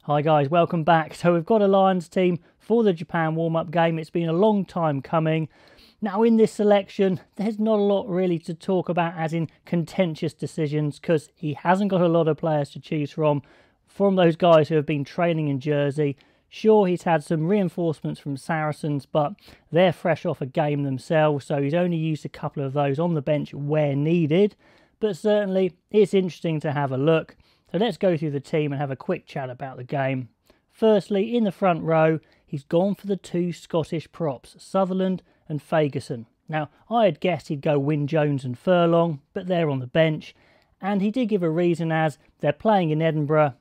Hi guys, welcome back. So we've got a Lions team for the Japan warm-up game. It's been a long time coming. Now in this selection, there's not a lot really to talk about as in contentious decisions because he hasn't got a lot of players to choose from those guys who have been training in Jersey. Sure, he's had some reinforcements from Saracens, but they're fresh off a game themselves, so he's only used a couple of those on the bench where needed. But certainly, it's interesting to have a look. So let's go through the team and have a quick chat about the game. Firstly, in the front row, he's gone for the two Scottish props, Sutherland and Fagerson. Now, I had guessed he'd go Wyn Jones and Furlong, but they're on the bench. And he did give a reason as they're playing in Edinburgh,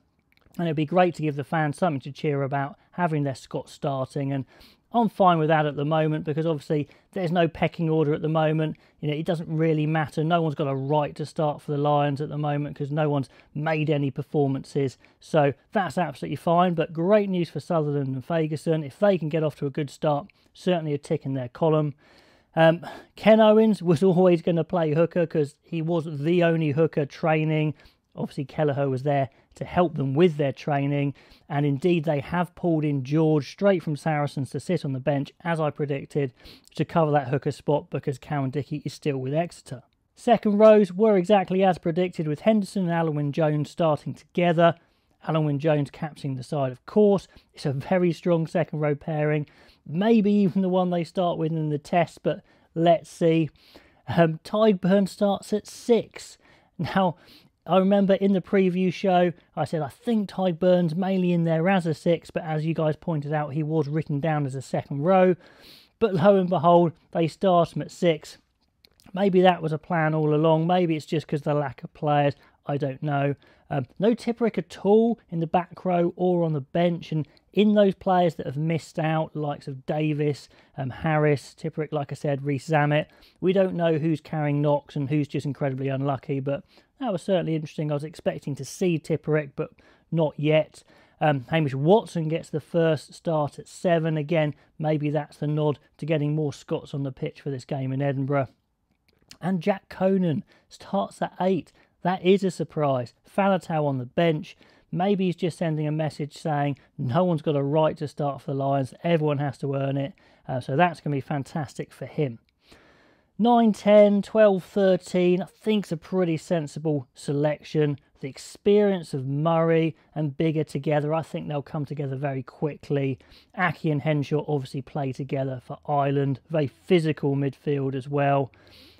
and it'd be great to give the fans something to cheer about, having their Scots starting. And I'm fine with that at the moment because obviously there's no pecking order at the moment. You know, it doesn't really matter. No one's got a right to start for the Lions at the moment because no one's made any performances. So that's absolutely fine. But great news for Sutherland and Fagerson. If they can get off to a good start, certainly a tick in their column. Ken Owens was always going to play hooker because he was the only hooker training. Obviously, Kelleher was there to help them with their training, and indeed they have pulled in George straight from Saracens to sit on the bench, as I predicted, to cover that hooker spot because Cowan Dickey is still with Exeter. Second rows were exactly as predicted, with Henderson and Alan Wyn Jones starting together. Alan Wyn Jones captaining the side, of course. It's a very strong second row pairing, maybe even the one they start with in the test, but let's see. Tyburn starts at 6. Now, I remember in the preview show, I said I think Tyburn's mainly in there as a 6, but as you guys pointed out, he was written down as a second row. But lo and behold, they start him at 6. Maybe that was a plan all along. Maybe it's just because of the lack of players. I don't know. No Tipperick at all in the back row or on the bench. And in those players that have missed out, likes of Davis, Harris, Tipperick, like I said, Reece Zammit, we don't know who's carrying knocks and who's just incredibly unlucky. But that was certainly interesting. I was expecting to see Tipperick, but not yet. Hamish Watson gets the first start at 7. Again, maybe that's the nod to getting more Scots on the pitch for this game in Edinburgh. And Jack Conan starts at 8. That is a surprise. Faletau on the bench. Maybe he's just sending a message saying no one's got a right to start for the Lions. Everyone has to earn it. So that's going to be fantastic for him. 9, 10, 12, 13. I think it's a pretty sensible selection. The experience of Murray and Biggar together, I think they'll come together very quickly. Aki and Henshaw obviously play together for Ireland. Very physical midfield as well.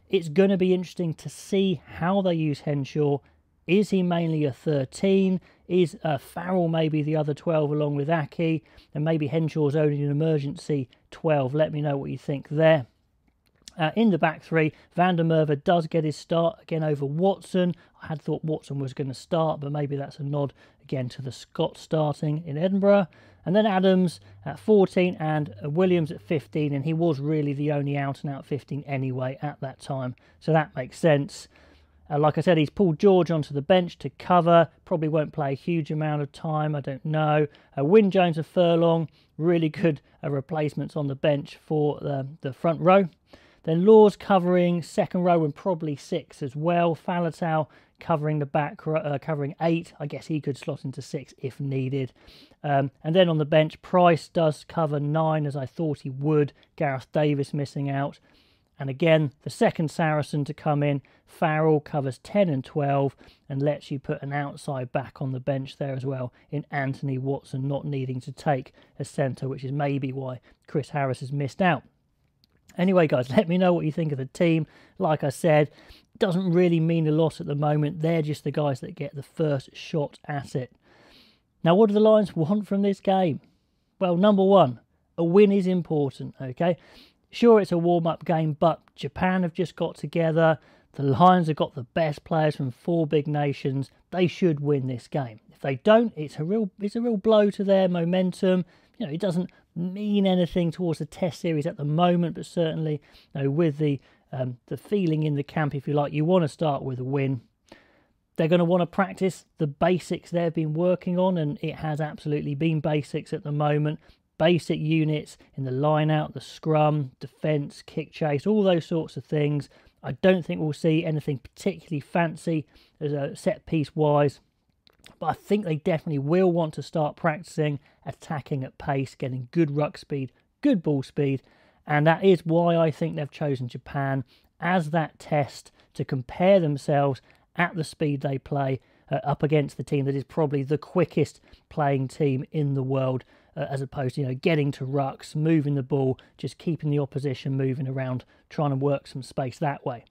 It's going to be interesting to see how they use Henshaw. Is he mainly a 13? Is Farrell maybe the other 12 along with Aki? And maybe Henshaw's only an emergency 12. Let me know what you think there. In the back three, Van der Merwe does get his start again over Watson. I had thought Watson was going to start, but maybe that's a nod again to the Scots starting in Edinburgh. And then Adams at 14 and Williams at 15, and he was really the only out-and-out 15 anyway at that time, so that makes sense. Like I said, he's pulled George onto the bench to cover. Probably won't play a huge amount of time, I don't know. Wyn Jones and Furlong, really good replacements on the bench for the front row. Then Laws covering second row and probably 6 as well. Faletau covering the back, covering 8. I guess he could slot into 6 if needed. And then on the bench, Price does cover 9 as I thought he would. Gareth Davis missing out. And again, the second Saracen to come in, Farrell covers 10 and 12 and lets you put an outside back on the bench there as well in Anthony Watson not needing to take a centre, which is maybe why Chris Harris has missed out. Anyway, guys, let me know what you think of the team. Like I said, it doesn't really mean a lot at the moment. They're just the guys that get the first shot at it. Now, what do the Lions want from this game? Well, number one, a win is important, okay? Sure, it's a warm-up game, but Japan have just got together. The Lions have got the best players from 4 big nations. They should win this game. If they don't, it's a real blow to their momentum. You know, it doesn't mean anything towards the test series at the moment, but certainly, you know, with the feeling in the camp, if you like, you want to start with a win. They're going to want to practice the basics they've been working on, and it has absolutely been basics at the moment. Basic units in the line-out, the scrum, defence, kick chase, all those sorts of things. I don't think we'll see anything particularly fancy as a set-piece-wise. But I think they definitely will want to start practicing attacking at pace, getting good ruck speed, good ball speed, and that is why I think they've chosen Japan as that test to compare themselves at the speed they play up against the team that is probably the quickest playing team in the world, as opposed to, you know, getting to rucks, moving the ball, just keeping the opposition moving around, trying to work some space that way.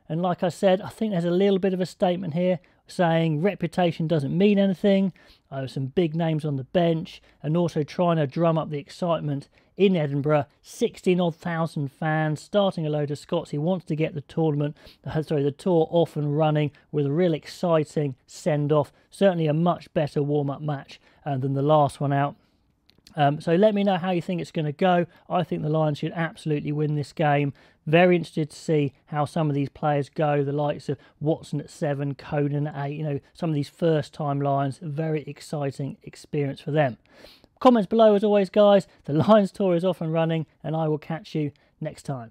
And like I said, I think there's a little bit of a statement here saying reputation doesn't mean anything. Some big names on the bench, and also trying to drum up the excitement in Edinburgh. 16,000 fans, starting a load of Scots. He wants to get the the tour off and running with a real exciting send-off. Certainly a much better warm-up match than the last one out. So let me know how you think it's going to go. I think the Lions should absolutely win this game. Very interested to see how some of these players go. The likes of Watson at 7, Conan at 8. You know, some of these first-time Lions. Very exciting experience for them. Comments below as always, guys. The Lions tour is off and running, and I will catch you next time.